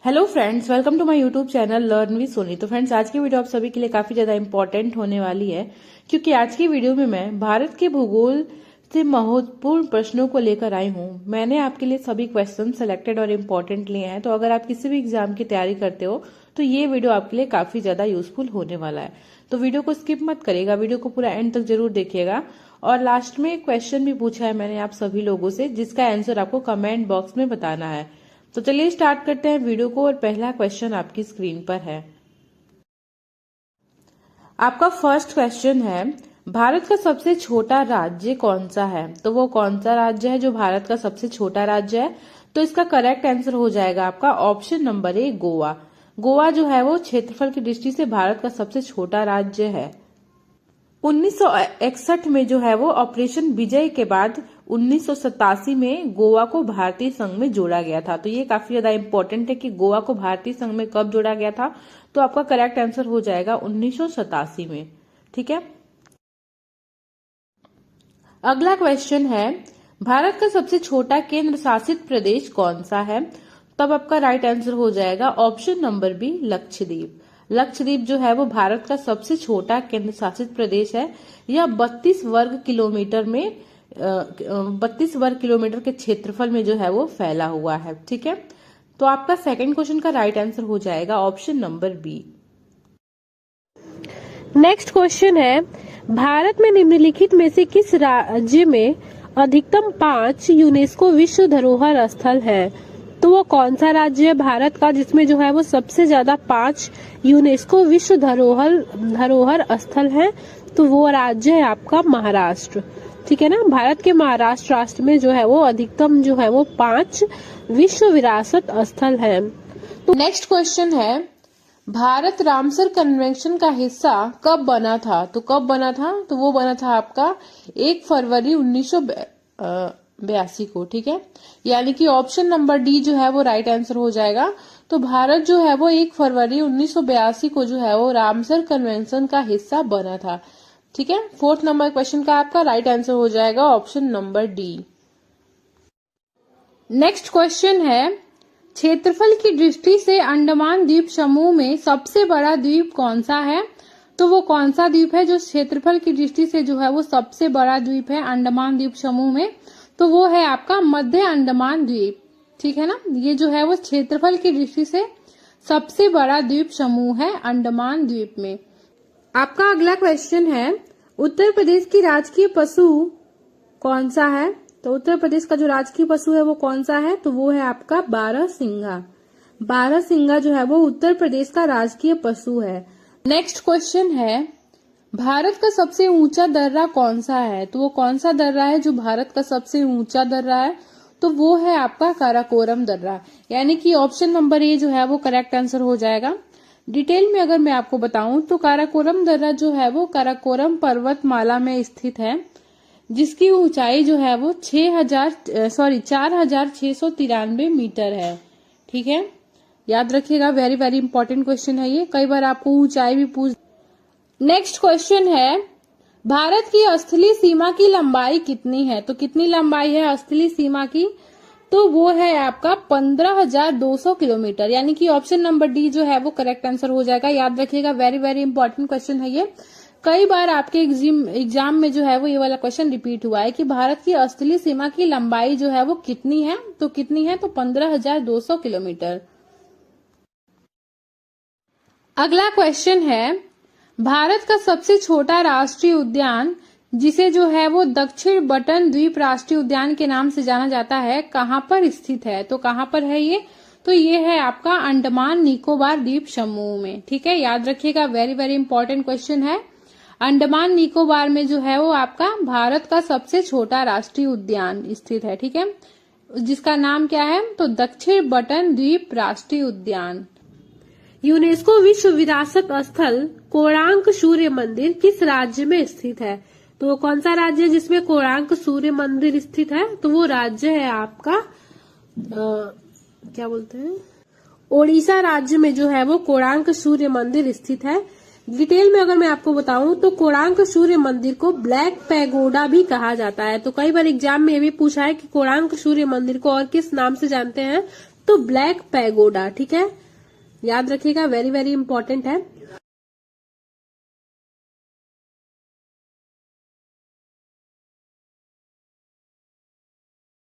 Hello friends, welcome to my YouTube channel learn with Soni. तो friends, आज की video आप सभी के लिए काफी ज्यादा इंपॉर्टेंट होने वाली है, क्योंकि आज की वीडियो में मैं भारत के भूगोल से महत्वपूर्ण प्रश्नों को लेकर आई हूँ। मैंने आपके लिए सभी क्वेश्चन सेलेक्टेड और इम्पोर्टेंट लिए हैं, तो अगर आप किसी भी एग्जाम की तैयारी करते हो तो ये वीडियो आपके लिए काफी ज्यादा यूजफुल होने वाला है। तो वीडियो को स्किप मत करिएगा, वीडियो को पूरा एंड तक जरूर देखिएगा। और लास्ट में एक क्वेश्चन भी पूछा है मैंने आप सभी लोगों से, जिसका आंसर आपको कमेंट बॉक्स में बताना है। तो चलिए स्टार्ट करते हैं वीडियो को। और पहला क्वेश्चन आपकी स्क्रीन पर है। आपका फर्स्ट क्वेश्चन है, भारत का सबसे छोटा राज्य कौन सा है? तो वो कौन सा राज्य है जो भारत का सबसे छोटा राज्य है? तो इसका करेक्ट आंसर हो जाएगा आपका option number A, Goa. Goa जो है वो क्षेत्रफल की दृष्टि से भारत का सबसे छोटा राज्य है। 1961 में जो है वो ऑपरेशन विजय के बाद 1987 में गोवा को भारतीय संघ में जोड़ा गया था। तो ये काफी ज्यादा इंपॉर्टेंट है कि गोवा को भारतीय संघ में कब जोड़ा गया था। तो आपका करेक्ट आंसर हो जाएगा 1987 में। ठीक है। अगला क्वेश्चन है, भारत का सबसे छोटा केंद्र शासित प्रदेश कौन सा है? तब आपका राइट आंसर हो जाएगा option number B, Lakshadweep. Lakshadweep जो है वो भारत का सबसे छोटा केंद्र शासित प्रदेश है। यह 32 वर्ग किलोमीटर में 32 वर्ग किलोमीटर के क्षेत्रफल में जो है वो फैला हुआ है। ठीक है। तो आपका सेकंड क्वेश्चन का राइट आंसर हो जाएगा option number B. Next question है, भारत में निम्नलिखित में से किस राज्य में अधिकतम 5 यूनेस्को विश्व धरोहर स्थल है? तो वो कौन सा राज्य है भारत का जिसमें जो है वो सबसे ज्यादा 5 यूनेस्को विश्व धरोहर स्थल है? तो वो राज्य है आपका महाराष्ट्र। ठीक है ना। भारत के महाराष्ट्र राष्ट्र में जो है वो अधिकतम जो है वो 5 विश्व विरासत स्थल है। तो नेक्स्ट क्वेश्चन है, भारत रामसर कन्वेंशन का हिस्सा कब बना था? तो कब बना था? तो वो बना था आपका 1 फरवरी 1982 को। ठीक है। यानी कि ऑप्शन नंबर डी जो है वो राइट आंसर हो जाएगा। तो भारत जो है वो 1 फरवरी 1982 को जो है वो रामसर कन्वेंशन का हिस्सा बना था। ठीक है। फोर्थ नंबर क्वेश्चन का आपका राइट आंसर हो जाएगा option number D. Next question है, क्षेत्रफल की दृष्टि से अंडमान द्वीप समूह में सबसे बड़ा द्वीप कौन सा है? तो वो कौन सा द्वीप है जो क्षेत्रफल की दृष्टि से जो है वो सबसे बड़ा द्वीप है अंडमान द्वीप समूह में? तो वो है आपका मध्य अंडमान द्वीप। ठीक है ना। ये जो है वो क्षेत्रफल की दृष्टि से सबसे बड़ा द्वीप समूह है अंडमान द्वीप में। आपका अगला क्वेश्चन है, उत्तर प्रदेश की राजकीय पशु कौन सा है? तो उत्तर प्रदेश का जो राजकीय पशु है वो कौन सा है? तो वो है आपका बारहसिंगा। बारहसिंगा जो है वो उत्तर प्रदेश का राजकीय पशु है। नेक्स्ट क्वेश्चन है, भारत का सबसे ऊंचा दर्रा कौन सा है? तो वो कौन सा दर्रा है जो भारत का सबसे ऊंचा दर्रा है? तो वो है आपका काराकोरम दर्रा। यानी कि ऑप्शन नंबर ए जो है वो करेक्ट आंसर हो जाएगा। डिटेल में अगर मैं आपको बताऊं तो काराकोरम दर्रा जो है वो काराकोरम पर्वतमाला में स्थित है, जिसकी ऊंचाई जो है वो 4693 मीटर है। ठीक है। याद रखिएगा, वेरी वेरी इंपॉर्टेंट क्वेश्चन है ये, कई बार आपको ऊंचाई भी पूछ। नेक्स्ट क्वेश्चन है, भारत की स्थलीय सीमा की लंबाई कितनी है? तो कितनी लंबाई है स्थलीय सीमा की? तो वो है आपका 15,200 किलोमीटर। यानी कि ऑप्शन नंबर डी जो है वो करेक्ट आंसर हो जाएगा। याद रखिएगा, वेरी वेरी इंपॉर्टेंट क्वेश्चन है ये। कई बार आपके एग्जाम में जो है वो ये वाला क्वेश्चन रिपीट हुआ है कि भारत की स्थलीय सीमा की लंबाई जो है वो कितनी है? तो कितनी है? तो 15,200 किलोमीटर। अगला क्वेश्चन है, भारत का सबसे छोटा राष्ट्रीय उद्यान जिसे जो है वो दक्षिण बटन द्वीप राष्ट्रीय उद्यान के नाम से जाना जाता है, कहां पर स्थित है? तो कहां पर है ये? तो ये है आपका अंडमान निकोबार द्वीप समूह में। ठीक है। याद रखिएगा, वेरी वेरी इंपॉर्टेंट क्वेश्चन है। अंडमान निकोबार में जो है वो आपका भारत का सबसे छोटा राष्ट्रीय उद्यान स्थित है। ठीक है। जिसका नाम क्या है? तो दक्षिण बटन द्वीप राष्ट्रीय उद्यान। यूनेस्को विश्व विरासत स्थल कोणार्क सूर्य मंदिर किस राज्य में स्थित है? तो वो कौन सा राज्य है जिसमें कोणार्क सूर्य मंदिर स्थित है? तो वो राज्य है आपका क्या बोलते हैं, ओडिशा राज्य में जो है वो कोणार्क सूर्य मंदिर स्थित है। डिटेल में अगर मैं आपको बताऊं तो कोणार्क सूर्य मंदिर को ब्लैक पैगोडा भी कहा जाता है। तो कई बार एग्जाम में ये भी पूछा है कि कोणार्क सूर्य मंदिर को और किस नाम से जानते हैं? तो ब्लैक पैगोडा, ठीक है, याद रखिएगा, वेरी वेरी इंपॉर्टेंट है।